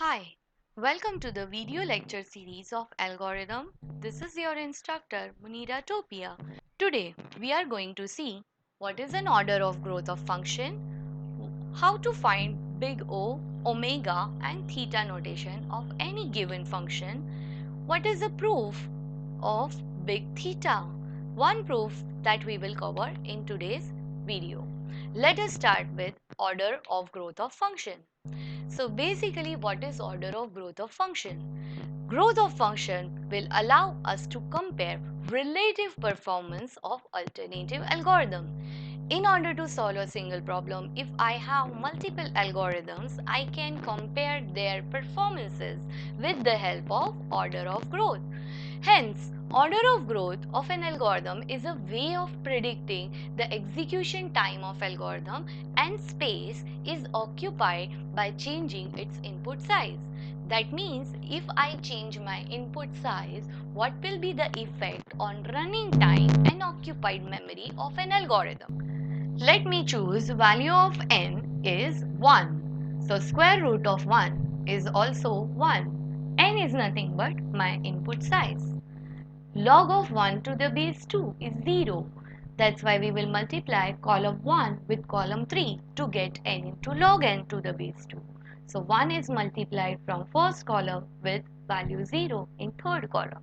Hi, welcome to the video lecture series of Algorithm. This is your instructor Munira Topia. Today we are going to see what is an order of growth of function, how to find big O, omega and theta notation of any given function, what is the proof of big theta, one proof that we will cover in today's video. Let us start with order of growth of function. So basically, what is order of growth of function? Growth of function will allow us to compare relative performance of alternative algorithm. In order to solve a single problem, if I have multiple algorithms, I can compare their performances with the help of order of growth. Hence, order of growth of an algorithm is a way of predicting the execution time of algorithm, and space is occupied by changing its input size. That means if I change my input size, what will be the effect on running time and occupied memory of an algorithm? Let me choose value of n is 1. So square root of 1 is also 1. N is nothing but my input size. Log of 1 to the base 2 is 0. That's why we will multiply column 1 with column 3 to get n into log n to the base 2. So 1 is multiplied from first column with value 0 in third column,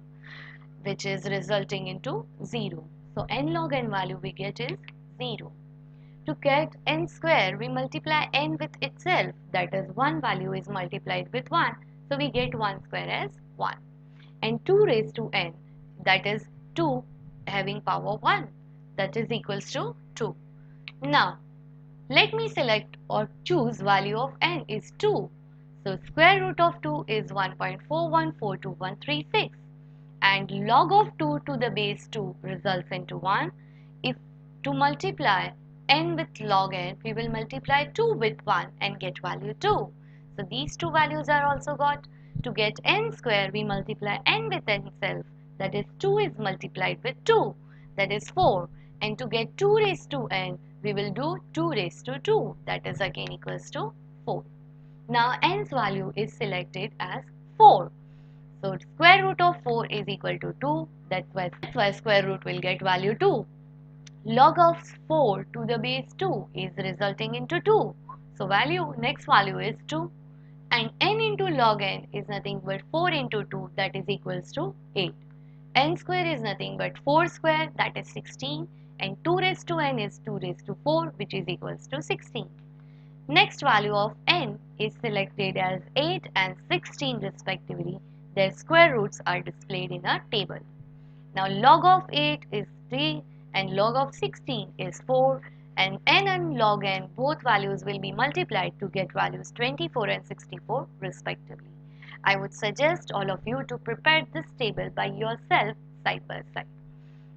which is resulting into 0. So n log n value we get is 0. To get n square, we multiply n with itself, that is 1 value is multiplied with 1, so we get 1 square as 1. And 2 raised to n, that is 2 having power 1, that is equals to 2. Now, let me select or choose value of n is 2. So, square root of 2 is 1.41421336, and log of 2 to the base 2 results into 1. If to multiply n with log n, we will multiply 2 with 1 and get value 2. So these two values are also got. To get n square, we multiply n with n itself, that is 2 is multiplied with 2, that is 4. And to get 2 raised to n, we will do 2 raised to 2, that is again equals to 4. Now n's value is selected as 4. So square root of 4 is equal to 2. That's why square root will get value 2. Log of 4 to the base 2 is resulting into 2. So next value is 2. And n into log n is nothing but 4 into 2, that is equals to 8. N square is nothing but 4 square, that is 16. And 2 raised to n is 2 raised to 4, which is equals to 16. Next value of n is selected as 8 and 16 respectively. Their square roots are displayed in a table. Now log of 8 is 3 and log of 16 is 4, and n and log n both values will be multiplied to get values 24 and 64 respectively. I would suggest all of you to prepare this table by yourself side by side.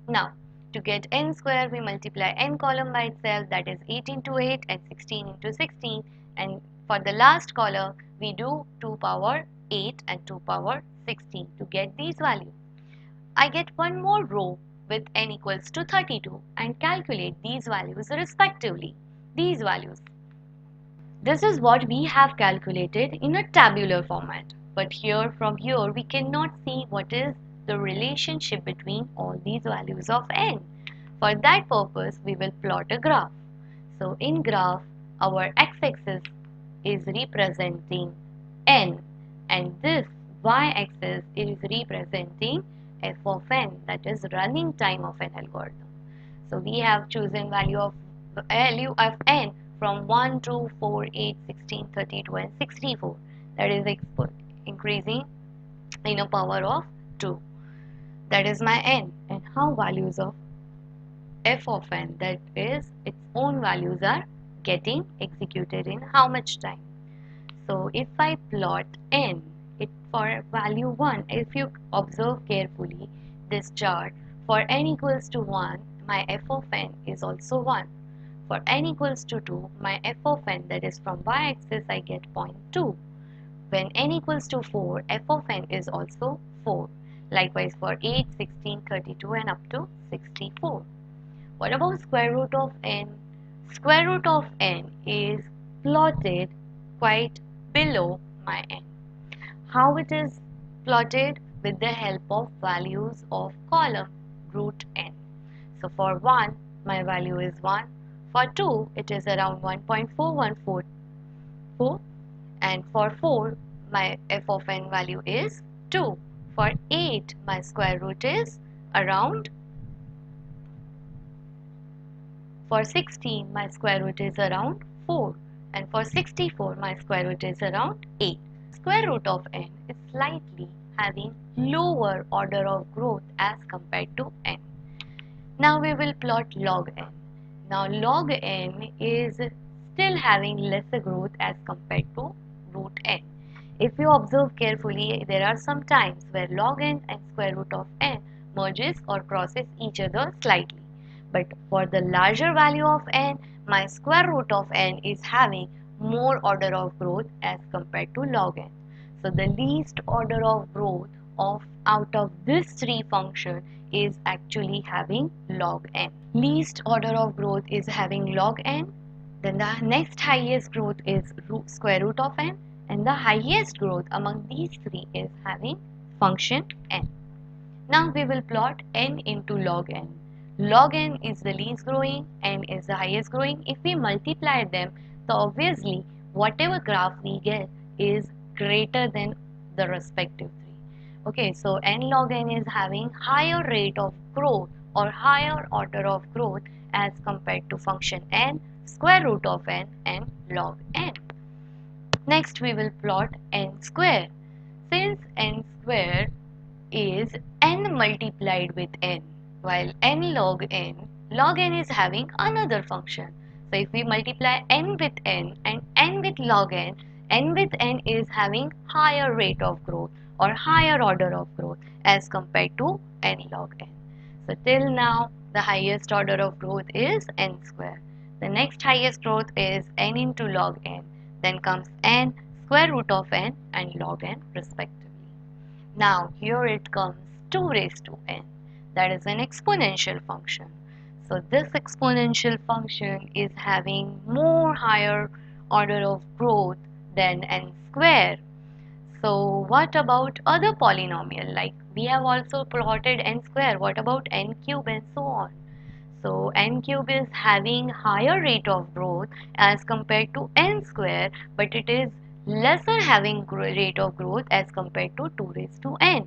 Now, to get n square, we multiply n column by itself, that is 8 into 8 and 16 into 16, and for the last column we do 2 power 8 and 2 power 16 to get these values. I get one more row with n equals to 32 and calculate these values respectively. These values. This is what we have calculated in a tabular format. But from here we cannot see what is the relationship between all these values of n. For that purpose we will plot a graph. So in graph our x-axis is representing n and this y-axis is representing f of n, that is running time of an algorithm. So we have chosen value of n from 1, 2, 4, 8, 16, 32 and 64, that is increasing in a power of 2. That is my n. And how values of f of n, that is its own values, are getting executed in how much time. So if I plot n, it for value 1, if you observe carefully this chart, for n equals to 1, my f of n is also 1. For n equals to 2, my f of n, that is from y-axis, I get 0.2. When n equals to 4, f of n is also 4. Likewise for 8, 16, 32 and up to 64. What about square root of n? Square root of n is plotted quite below my n. How it is plotted? With the help of values of column root n. So for 1, my value is 1. For 2, it is around 1.4144. And for 4, my f of n value is 2. For 8, my square root is around. For 16, my square root is around 4. And for 64, my square root is around 8. Square root of n is slightly having lower order of growth as compared to n. Now we will plot log n. Now log n is still having lesser growth as compared to root n. If you observe carefully, there are some times where log n and square root of n merges or crosses each other slightly. But for the larger value of n, my square root of n is having more order of growth as compared to log n. So the least order of growth of out of this three function is actually having log n. Least order of growth is having log n. Then the next highest growth is square root of n, and the highest growth among these three is having function n. Now we will plot n into log n. Log n is the least growing, n is the highest growing. If we multiply them, so obviously whatever graph we get is greater than the respective three. Okay, so n log n is having higher rate of growth or higher order of growth as compared to function n, square root of n, and log n. Next we will plot n square. Since n square is n multiplied with n, while n log n is having another function. So if we multiply n with n and n with log n with n is having higher rate of growth or higher order of growth as compared to n log n. So till now the highest order of growth is n square. The next highest growth is n into log n, then comes n, square root of n, and log n respectively. Now here it comes 2 raised to n, that is an exponential function. So this exponential function is having more higher order of growth than n square. So what about other polynomial? Like we have also plotted n square, what about n cube and so on? So n cube is having higher rate of growth as compared to n square, but it is lesser having rate of growth as compared to 2 raised to n.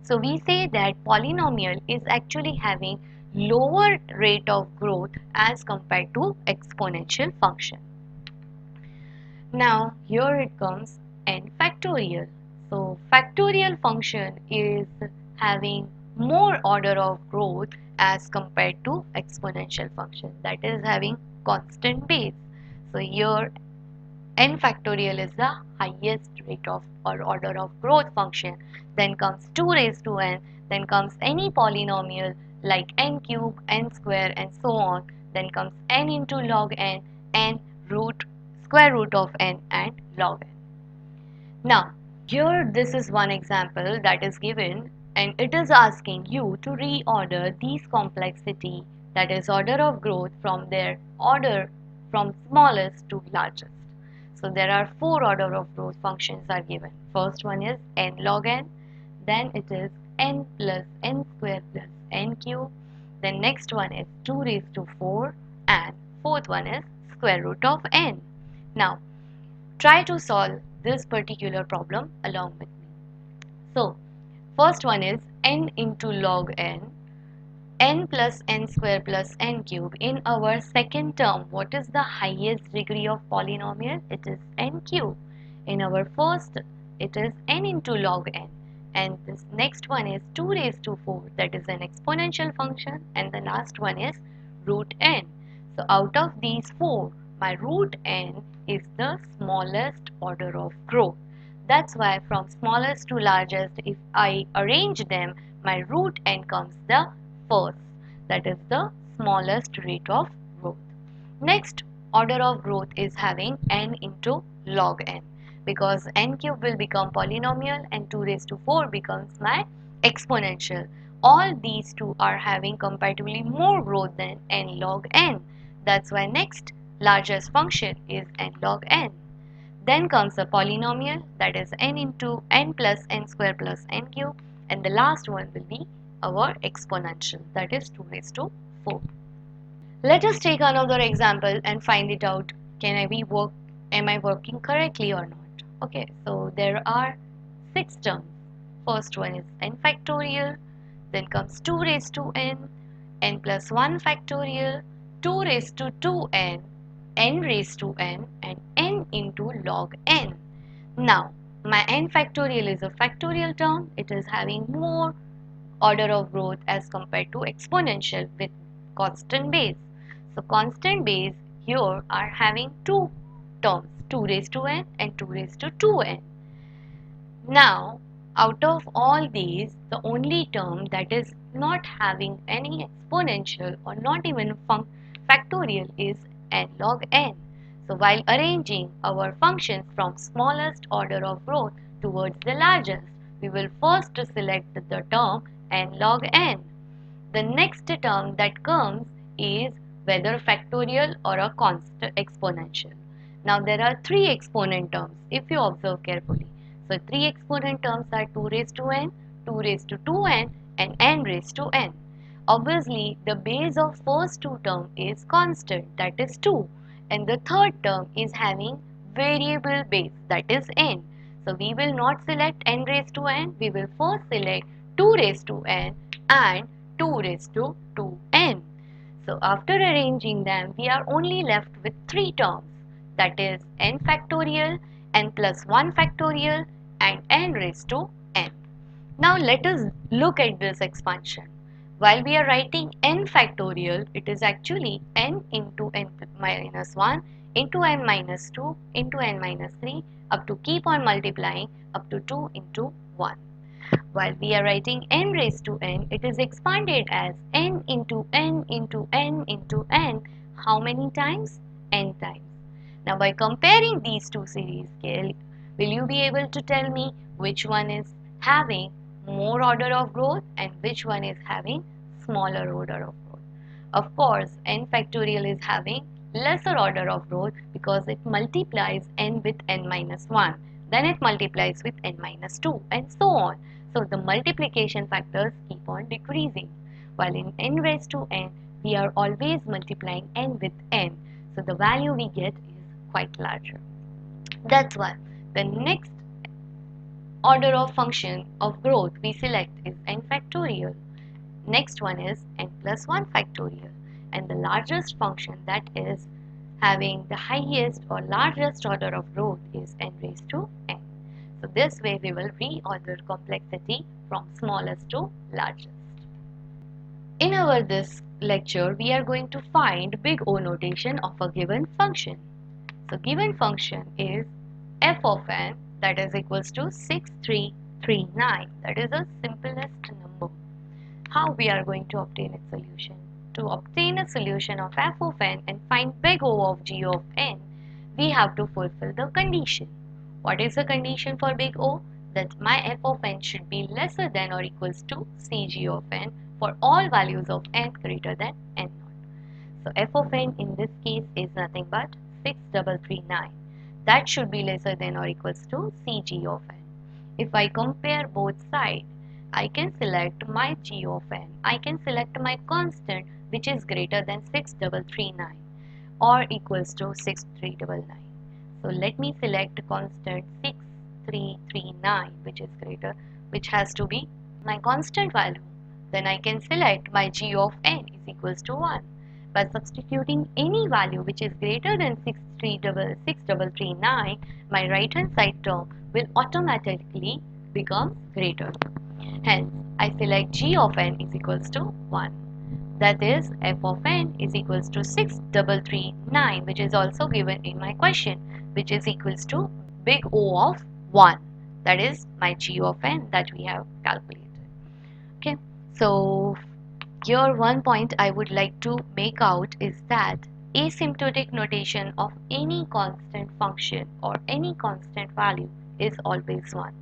So we say that polynomial is actually having lower rate of growth as compared to exponential function. Now here it comes n factorial. So factorial function is having more order of growth as compared to exponential function, that is having constant base. So here n factorial is the highest rate of or order of growth function. Then comes 2 raised to n, then comes any polynomial like n cube, n square, and so on. Then comes n into log n root, square root of n, and log n. Now here this is one example that is given, and it is asking you to reorder these complexity, that is order of growth, from their order from smallest to largest. So there are 4 order of growth functions are given. First one is n log n, then it is n plus n square plus n cube, then next one is 2 raised to 4, and fourth one is square root of n. Now try to solve this particular problem along with me. So first one is n into log n plus n square plus n cube. In our second term, what is the highest degree of polynomial? It is n cube. In our first, it is n into log n. And this next one is 2 raised to 4, that is an exponential function. And the last one is root n. So out of these 4, my root n is the smallest order of growth. That's why from smallest to largest, if I arrange them, my root n comes the first, that is the smallest rate of growth. Next order of growth is having n into log n, because n cube will become polynomial and 2 raised to 4 becomes my exponential. All these two are having comparatively more growth than n log n. That's why next largest function is n log n. Then comes a polynomial, that is n into n plus n square plus n cube, and the last one will be our exponential, that is 2 raised to 4. Let us take another example and find it out. Am I working correctly or not? Okay, so there are 6 terms. First one is n factorial, then comes 2 raised to n plus 1 factorial, 2 raised to 2n, n raised to n, and n into log n. Now, my n factorial is a factorial term. It is having more order of growth as compared to exponential with constant base. So constant base here are having 2 terms, 2 raised to n and 2 raised to 2n. Now, out of all these, the only term that is not having any exponential or not even factorial is n log n. So, while arranging our functions from smallest order of growth towards the largest, we will first select the term n log n. The next term that comes is whether factorial or a constant exponential. Now, there are 3 exponent terms if you observe carefully. So, 3 exponent terms are 2 raised to n, 2 raised to 2n, and n raised to n. Obviously, the base of first 2 term is constant, that is 2, and the third term is having variable base, that is n. So, we will not select n raised to n, we will first select 2 raised to n and 2 raised to 2n. So, after arranging them, we are only left with 3 terms, that is n factorial, n plus 1 factorial, and n raised to n. Now let us look at this expansion. While we are writing n factorial, it is actually n into n minus 1 into n minus 2 into n minus 3 up to keep on multiplying up to 2 into 1. While we are writing n raised to n, it is expanded as n into n into n into n. How many times? N times. Now by comparing these two series, will you be able to tell me which one is having more order of growth and which one is having smaller order of growth? Of course, n factorial is having lesser order of growth because it multiplies n with n minus 1. Then it multiplies with n minus 2 and so on. So the multiplication factors keep on decreasing. While in n raised to n, we are always multiplying n with n. So the value we get is quite larger. That's why the next order of function of growth we select is n factorial. Next one is n plus 1 factorial. And the largest function that is having the highest or largest order of growth is n raised to n. So this way we will reorder complexity from smallest to largest. In this lecture, we are going to find big O notation of a given function. So given function is f of n, that is equals to 6339. That is the simplest number. How we are going to obtain its solution? To obtain a solution of f of n and find big O of g of n, we have to fulfill the condition. What is the condition for big O? That my f of n should be lesser than or equals to cg of n for all values of n greater than n naught. So f of n in this case is nothing but 6339. That should be lesser than or equals to cg of n. If I compare both sides, I can select my g of n. I can select my constant which is greater than 6339 or equals to 6399. So let me select constant 6339 which has to be my constant value. Then I can select my g of n is equals to 1. By substituting any value which is greater than 6339, my right hand side term will automatically become greater. Hence, I select g of n is equals to 1. That is, f of n is equals to 6339, which is also given in my question, which is equals to big O of 1. That is my g of n that we have calculated. Okay, so here one point I would like to make out is that asymptotic notation of any constant function or any constant value is always 1.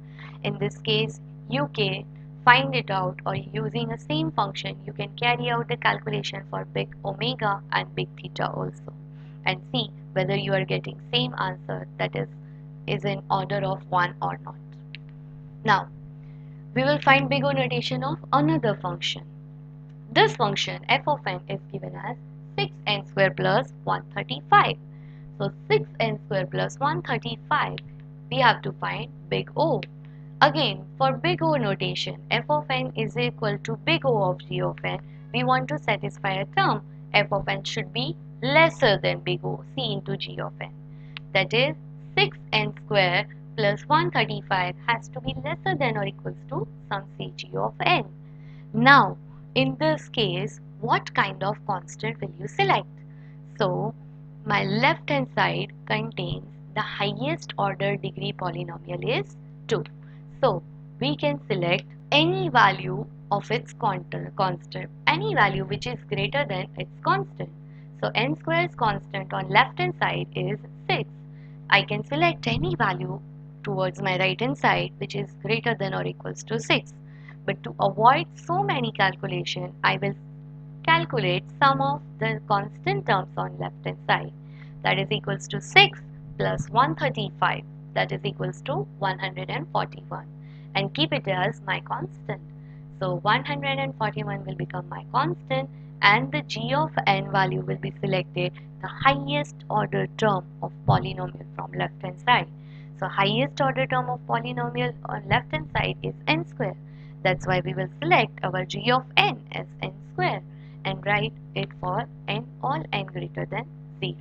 In this case, you can find it out, or using a same function you can carry out the calculation for big omega and big theta also and see whether you are getting same answer, that is is in order of 1 or not. Now, we will find big O notation of another function. This function f of n is given as 6n square plus 135. So 6n square plus 135, we have to find big O. Again, for big O notation, f of n is equal to big O of g of n. We want to satisfy a term. F of n should be lesser than big O, c into g of n. That is, 6n square plus 135 has to be lesser than or equals to some cg of n. Now, in this case, what kind of constant will you select? So, my left hand side contains the highest order degree polynomial is 2. So, we can select any value of its constant, any value which is greater than its constant. So, n square's constant on left hand side is 6. I can select any value towards my right hand side which is greater than or equals to 6. But to avoid so many calculations, I will calculate sum of the constant terms on left hand side. That is equals to 6 plus 135. That is equals to 141. And keep it as my constant. So 141 will become my constant and the g of n value will be selected the highest order term of polynomial from left hand side. So highest order term of polynomial on left hand side is n square. That's why we will select our g of n as n square and write it for n all n greater than 0.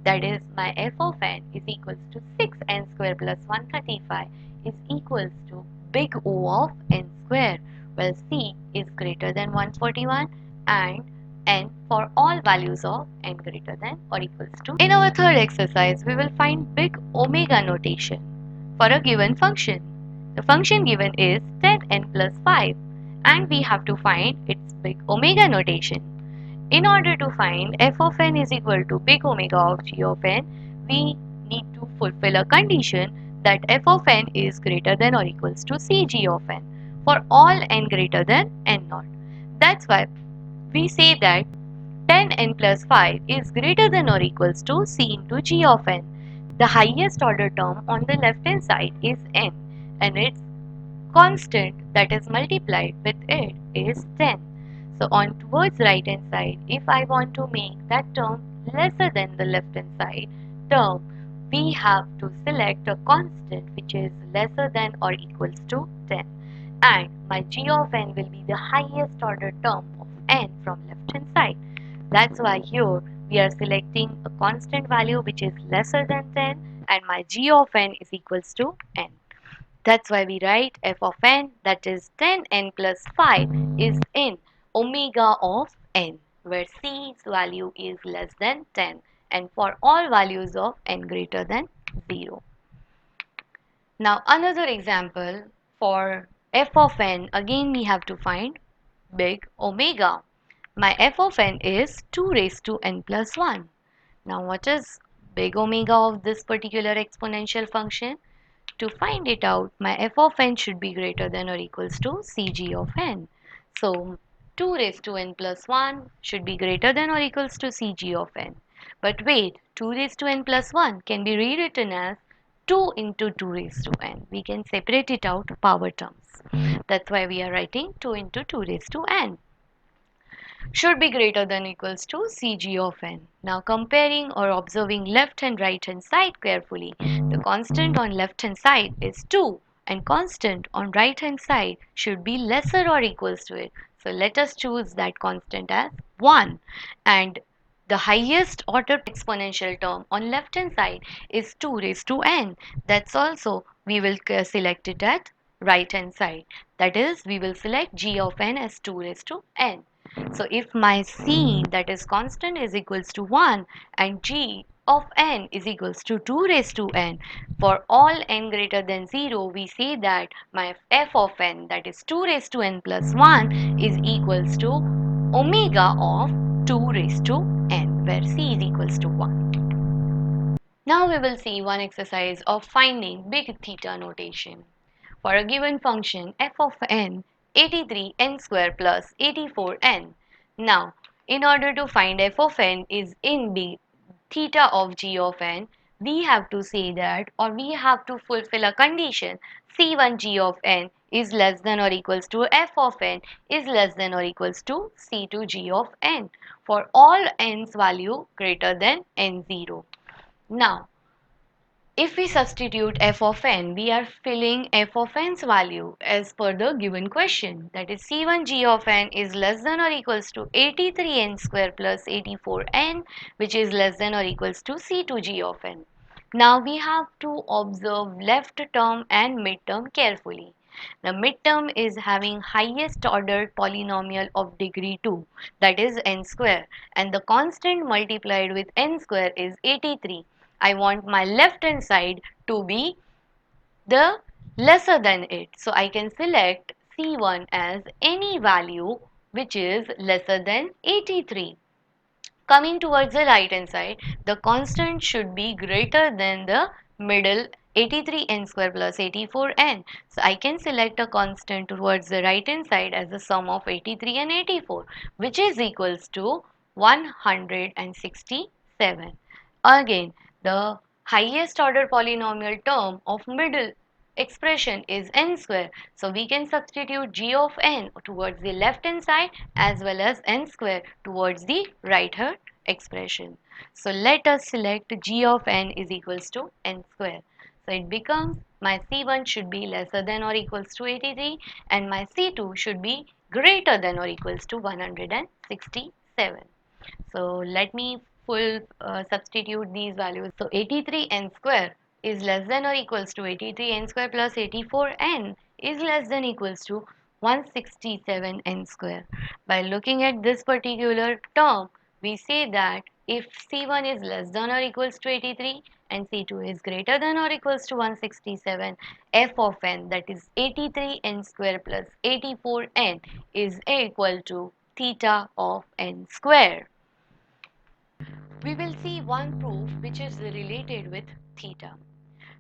That is, my f of n is equals to 6n square plus 135 is equals to big O of n square, where c is greater than 141 and n for all values of n greater than or equals to. In our third exercise, we will find big omega notation for a given function. The function given is 10n plus 5 and we have to find its big omega notation. In order to find f of n is equal to big omega of g of n, we need to fulfill a condition that f of n is greater than or equals to cg of n for all n greater than n naught. That's why we say that 10n plus 5 is greater than or equals to c into g of n. The highest order term on the left hand side is n and its constant that is multiplied with it is 10. So on towards right hand side, if I want to make that term lesser than the left hand side term, we have to select a constant which is lesser than or equals to 10. And my g of n will be the highest order term of n from left hand side. That's why here we are selecting a constant value which is lesser than 10 and my g of n is equals to n. That's why we write f of n, that is 10n plus 5 is in omega of n, where c's value is less than 10 and for all values of n greater than 0. Now another example for f of n, again we have to find big omega. My f of n is 2 raised to n plus 1. Now what is big omega of this particular exponential function? To find it out, my f of n should be greater than or equals to cg of n. So 2 raised to n plus 1 should be greater than or equals to cg of n. But wait, 2 raised to n plus 1 can be rewritten as 2 into 2 raised to n. We can separate it out power terms. That's why we are writing 2 into 2 raised to n should be greater than equals to Cg of n. Now comparing or observing left and right hand side carefully, the constant on left hand side is 2 and constant on right hand side should be lesser or equals to it. So let us choose that constant as 1 and the highest order exponential term on left hand side is 2 raised to n. That's also we will select it at right hand side. That is we will select g of n as 2 raised to n. So if my c that is constant is equals to 1 and g of n is equals to 2 raised to n, for all n greater than 0 we say that my f of n that is 2 raised to n plus 1 is equals to omega of 2 raised to n where c is equals to 1. Now we will see one exercise of finding big theta notation. For a given function f of n 83n square plus 84n. Now, in order to find f of n is in big theta of g of n, we have to say that, or we have to fulfill a condition, C1 g of n is less than or equals to f of n is less than or equals to C2 g of n for all n's value greater than n0. Now, if we substitute f of n, we are filling f of n's value as per the given question. That is C1 g of n is less than or equals to 83n square plus 84n, which is less than or equals to C2 g of n. Now we have to observe left term and midterm carefully. The midterm is having highest order polynomial of degree 2, that is n square, and the constant multiplied with n square is 83. I want my left hand side to be the lesser than it. So I can select C1 as any value which is lesser than 83. Coming towards the right hand side, the constant should be greater than the middle 83n square plus 84n. So I can select a constant towards the right hand side as the sum of 83 and 84, which is equals to 167. Again, the highest order polynomial term of middle expression is n square. So we can substitute g of n towards the left hand side as well as n square towards the right hand expression. So let us select g of n is equals to n square. So it becomes my C1 should be lesser than or equals to 83 and my C2 should be greater than or equals to 167. So let me full substitute these values. So 83n square is less than or equals to 83n square plus 84n is less than equals to 167n square. By looking at this particular term, we say that if C1 is less than or equals to 83 and C2 is greater than or equals to 167, f of n, that is 83n square plus 84n, is equal to theta of n square. We will see one proof which is related with theta.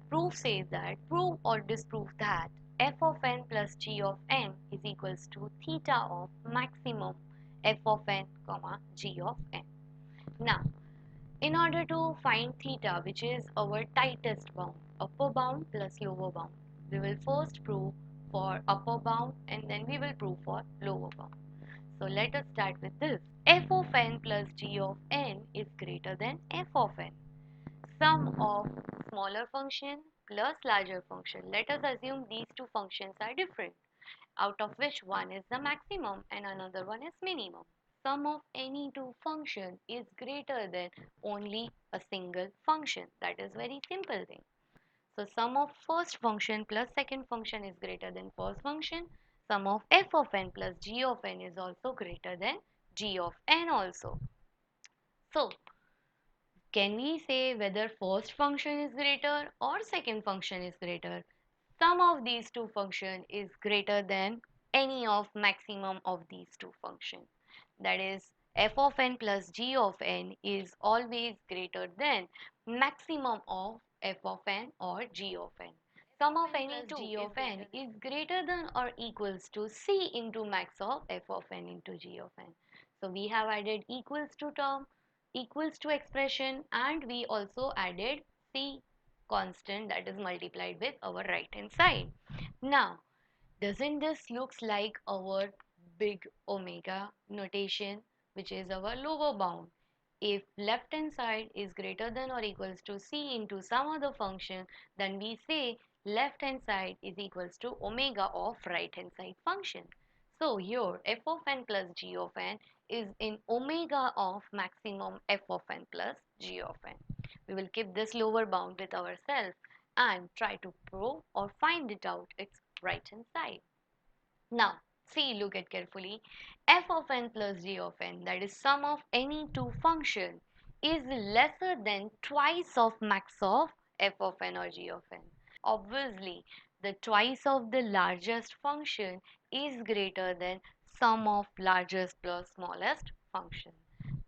Proof says that prove or disprove that f of n plus g of n is equals to theta of maximum f of n comma g of n. Now, in order to find theta, which is our tightest bound, upper bound plus lower bound, we will first prove for upper bound and then we will prove for lower bound. So let us start with this. F of n plus g of n is greater than f of n. Sum of smaller function plus larger function. Let us assume these two functions are different, out of which one is the maximum and another one is minimum. Sum of any two function is greater than only a single function. That is very simple thing. So sum of first function plus second function is greater than first function. Sum of f of n plus g of n is also greater than g of n also. So can we say whether first function is greater or second function is greater? Sum of these two functions is greater than any of maximum of these two functions. That is f of n plus g of n is always greater than maximum of f of n or g of n. Sum of any two g of n is greater than or equals to c into max of f of n into g of n. So we have added equals to term, equals to expression, and we also added c constant that is multiplied with our right hand side. Now, doesn't this looks like our big omega notation, which is our lower bound? If left hand side is greater than or equals to c into some other function, then we say left hand side is equals to omega of right hand side function. So here f of n plus g of n is in omega of maximum f of n plus g of n. We will keep this lower bound with ourselves and try to prove or find it out its right hand side. Now, see, look at carefully. F of n plus g of n, that is sum of any two function, is lesser than twice of max of f of n or g of n. Obviously, the twice of the largest function is greater than sum of largest plus smallest function.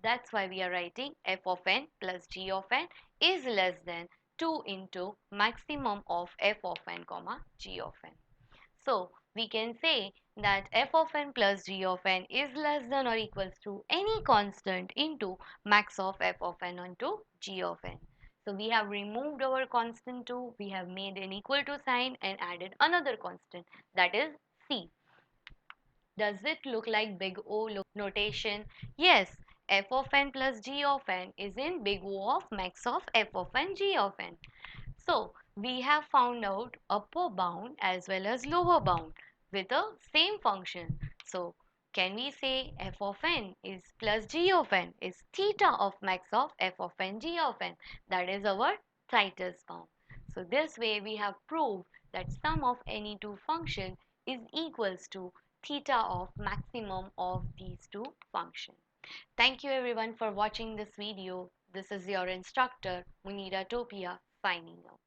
That's why we are writing f of n plus g of n is less than 2 into maximum of f of n comma g of n. So we can say that f of n plus g of n is less than or equals to any constant into max of f of n into g of n. So we have removed our constant 2, we have made an equal to sign and added another constant, that is c. Does it look like big O notation? Yes, f of n plus g of n is in big O of max of f of n g of n. So we have found out upper bound as well as lower bound with the same function. So can we say f of n is plus g of n is theta of max of f of n g of n. That is our tightest bound. So this way we have proved that sum of any two function is equals to theta of maximum of these two functions. Thank you everyone for watching this video. This is your instructor Munira Topia signing out.